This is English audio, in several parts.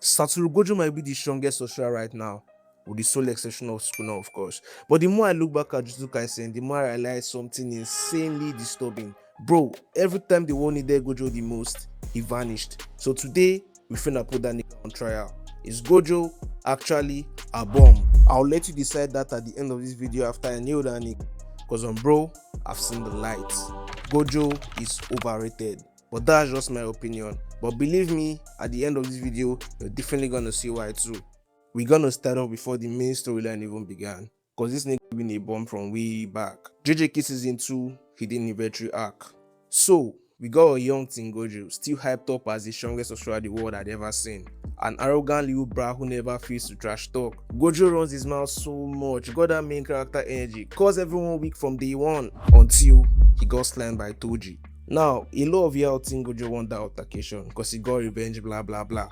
Satoru Gojo might be the strongest sorcerer right now, with the sole exception of Sukuna, of course. But the more I look back at Jujutsu Kaisen, the more I realize something insanely disturbing. Bro, every time the one needed Gojo the most, he vanished. So today, we finna put that nigga on trial. Is Gojo actually a bomb? I'll let you decide that at the end of this video after I nail that nigga. Cause bro, I've seen the lights. Gojo is overrated. But that's just my opinion. But believe me, at the end of this video, you're definitely gonna see why too. We're gonna start off before the main storyline even began. Cause this nigga been a bomb from way back. JJK season 2, hidden inventory arc. So, we got a young Teen Gojo, still hyped up as the strongest sorcerer the world had ever seen. An arrogant little bra who never feels to trash talk. Gojo runs his mouth so much, got that main character energy, caused everyone weak from day one, until he got slammed by Toji. Now, a lot of y'all think Gojo won that altercation because he got revenge, blah blah blah.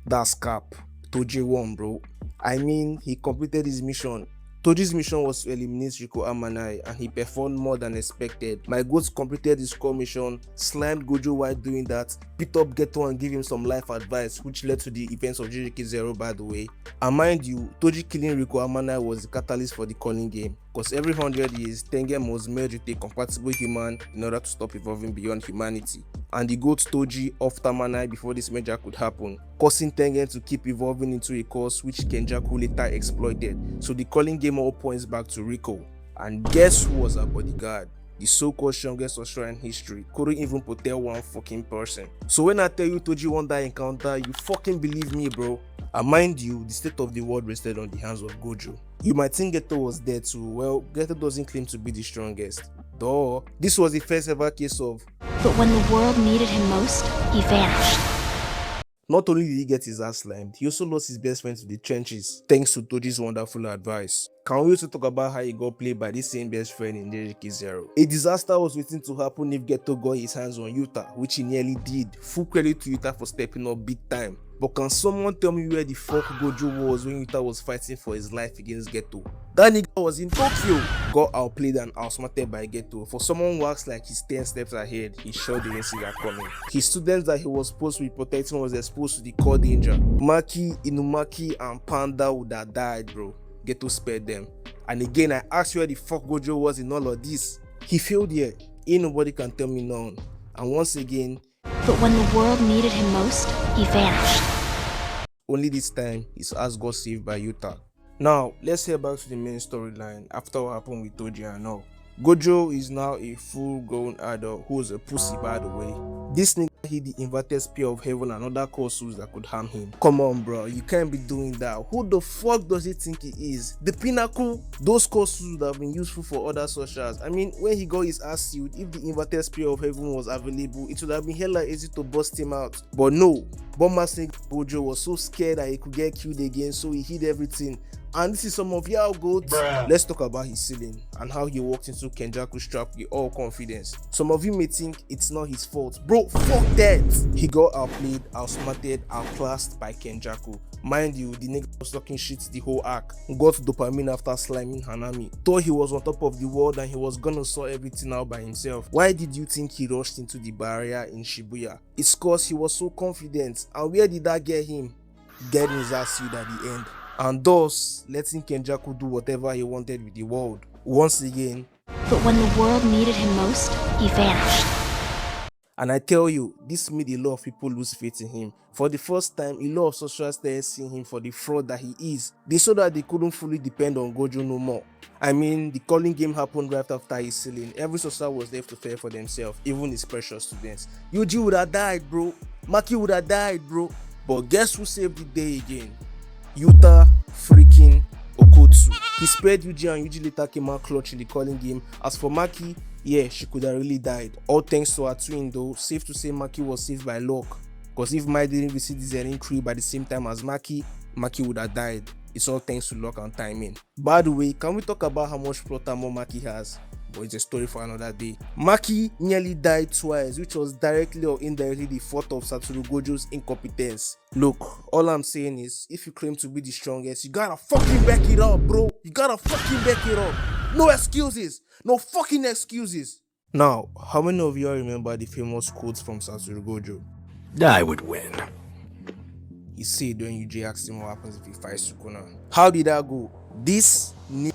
That's cap. Toji won, bro. I mean, he completed his mission. Toji's mission was to eliminate Riko Amanai, and he performed more than expected. My goats completed his core mission, slammed Gojo while doing that, picked up Geto and gave him some life advice, which led to the events of JJK 0, by the way. And mind you, Toji killing Riko Amanai was the catalyst for the calling game, because every 100 years, Tengen must merge with a compatible human in order to stop evolving beyond humanity. And the goat Toji off Amanai before this merger could happen, causing Tengen to keep evolving into a course which Kenjaku later exploited. So the calling game all points back to Riko. And guess who was her bodyguard? The so-called strongest sorcerer in history. Couldn't even protect one fucking person. So when I tell you Toji won that encounter, you fucking believe me, bro. And mind you, the state of the world rested on the hands of Gojo. You might think Geto was there too. Well, Geto doesn't claim to be the strongest. Though, this was the first ever case of, but when the world needed him most, he vanished. Not only did he get his ass slammed, he also lost his best friend to the trenches, thanks to Toji's wonderful advice. Can we also talk about how he got played by this same best friend in JJK 0? A disaster was waiting to happen if Geto got his hands on Yuta, which he nearly did. Full credit to Yuta for stepping up big time. But can someone tell me where the fuck Gojo was when Yuta was fighting for his life against Geto? That nigga was in Tokyo. Got outplayed and outsmarted by Geto. For someone who acts like he's 10 steps ahead, he sure didn't see that coming. His students that he was supposed to be protecting was exposed to the core danger. Maki, Inumaki, and Panda would have died, bro. Geto spared them. And again, I asked where the fuck Gojo was in all of this. He failed here. Ain't nobody can tell me none. And once again, but when the world needed him most, he vanished. Only this time, his ass got saved by Yuta. Now, let's head back to the main storyline after what happened with Toji and all. Gojo is now a full-grown adult who is a pussy, by the way. This nigga hit the inverted spear of heaven and other curses that could harm him. Come on, bro, you can't be doing that. Who the fuck does he think he is? The pinnacle? Those curses would have been useful for other sorcerers. I mean, when he got his ass sealed, if the inverted spear of heaven was available, it would have been hella easy to bust him out. But no, Bombastic Gojo was so scared that he could get killed again, so he hid everything. And this is some of y'all goats. Let's talk about his ceiling and how he walked into Kenjaku's trap with all confidence. Some of you may think it's not his fault. Bro, fuck that! He got outplayed, outsmarted, outclassed by Kenjaku. Mind you, the nigga was talking shit the whole arc. Got dopamine after sliming Hanami. Thought he was on top of the world and he was gonna sort everything out by himself. Why did you think he rushed into the barrier in Shibuya? It's cause he was so confident. And where did that get him? Getting his ass sealed at the end. And thus, letting Kenjaku do whatever he wanted with the world. Once again, but when the world needed him most, he vanished. And I tell you, this made a lot of people lose faith in him. For the first time, a lot of sorcerers started seeing him for the fraud that he is. They saw that they couldn't fully depend on Gojo no more. I mean, the calling game happened right after his sealing. Every sorcerer was left to fend for themselves, even his precious students. Yuji would have died, bro. Maki would have died, bro. But guess who saved the day again? Yuta freaking Okotsu. He spared Yuji and Yuji later came out clutch in the calling game. As for Maki, yeah, she could have really died. All thanks to her twin though. Safe to say Maki was saved by luck. Cause if Mai didn't visit the Zenin crew by the same time as Maki would have died. It's all thanks to luck and timing. By the way, can we talk about how much plot armor Maki has? But it's a story for another day. Maki nearly died twice, which was directly or indirectly the fault of Satoru Gojo's incompetence. Look, all I'm saying is, if you claim to be the strongest, you gotta fucking back it up, bro. You gotta fucking back it up. No excuses. No fucking excuses. Now, how many of you remember the famous quotes from Satoru Gojo? I would win. he said when Yuji asked him what happens if he fights Sukuna. How did that go? This nigga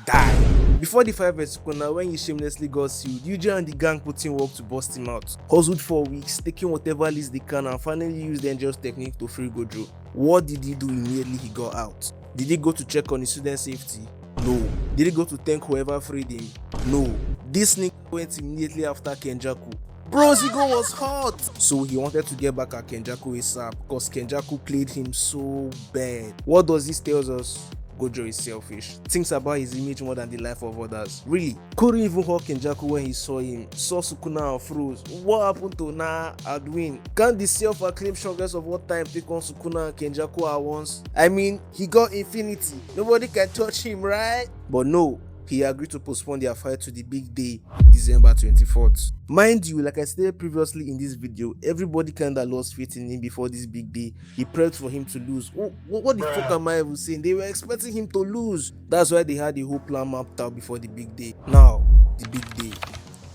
died. Before the fight with Sukuna, when he shamelessly got sealed, Yuji and the gang put in work to bust him out. Hustled for weeks, taking whatever leads they can and finally used the Angel's technique to free Gojo. What did he do immediately he got out? Did he go to check on his student safety? No. Did he go to thank whoever freed him? No. This nigga went immediately after Kenjaku. Bro's ego was hot, so he wanted to get back at Kenjaku ASAP because Kenjaku played him so bad. What does this tell us? Gojo is selfish, thinks about his image more than the life of others. Really, couldn't even hug Kenjaku when he saw him, saw Sukuna and froze. What happened to Adwin? Can't the self-acclaimed strongest of all time take on Sukuna and Kenjaku at once? I mean, he got infinity, nobody can touch him, right? But no, he agreed to postpone their fight to the big day, December 24th. Mind you, like I stated previously in this video, everybody kinda lost faith in him before this big day. He prayed for him to lose. What the fuck am I even saying? They were expecting him to lose. That's why they had the whole plan mapped out before the big day. Now, the big day.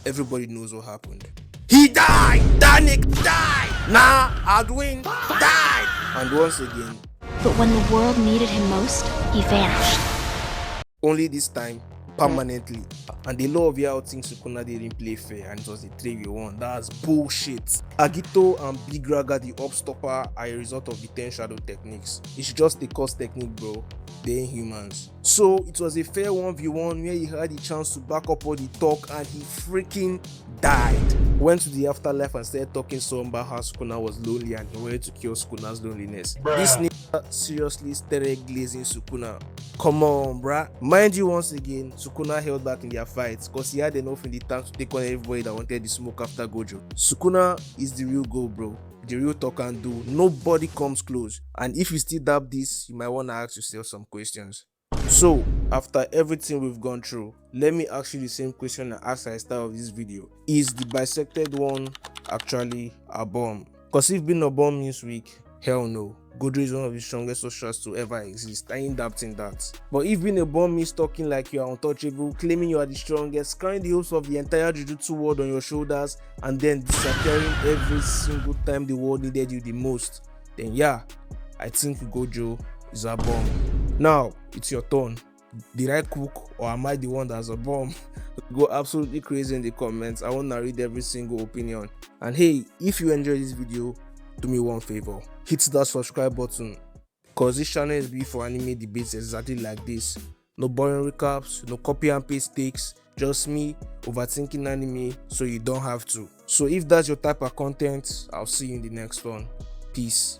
Everybody knows what happened. He died! Danik died! Nah, Adwin died! And once again, But when the world needed him most, he vanished. only this time, permanently. And the law of Yao thinks Sukuna didn't play fair and it was a 3v1. That's bullshit. Agito and Big Raga, the upstopper, are a result of the 10 shadow techniques. It's just a cost technique, bro. They're inhumans. So it was a fair 1v1 where he had the chance to back up all the talk and he freaking died. Went to the afterlife and started talking some about how Sukuna was lonely and he wanted to cure Sukuna's loneliness. This nigga seriously started glazing Sukuna. Come on, bruh. Mind you, once again, Sukuna held back in their fights because he had enough in the tank to take on everybody that wanted the smoke after Gojo. Sukuna is the real goal, bro. The real talk and do. Nobody comes close. And if you still doubt this, you might want to ask yourself some questions. So, after everything we've gone through, let me ask you the same question I asked at the start of this video. Is the bisected one actually a bomb? Because if being a bomb means weak, hell no. Gojo is one of the strongest sorcerers to ever exist. I ain't doubting that. But if being a bomb means talking like you are untouchable, claiming you are the strongest, carrying the hopes of the entire Jujutsu world on your shoulders, and then disappearing every single time the world needed you the most, then yeah, I think Gojo is a bomb. Now, it's your turn. Did I cook or am I the one that's a bomb? Go absolutely crazy in the comments. I want to read every single opinion. And hey, if you enjoyed this video, do me one favor, hit that subscribe button, cause this channel is built for anime debates exactly like this. No boring recaps, no copy and paste takes, just me overthinking anime so you don't have to. So if that's your type of content, I'll see you in the next one. Peace.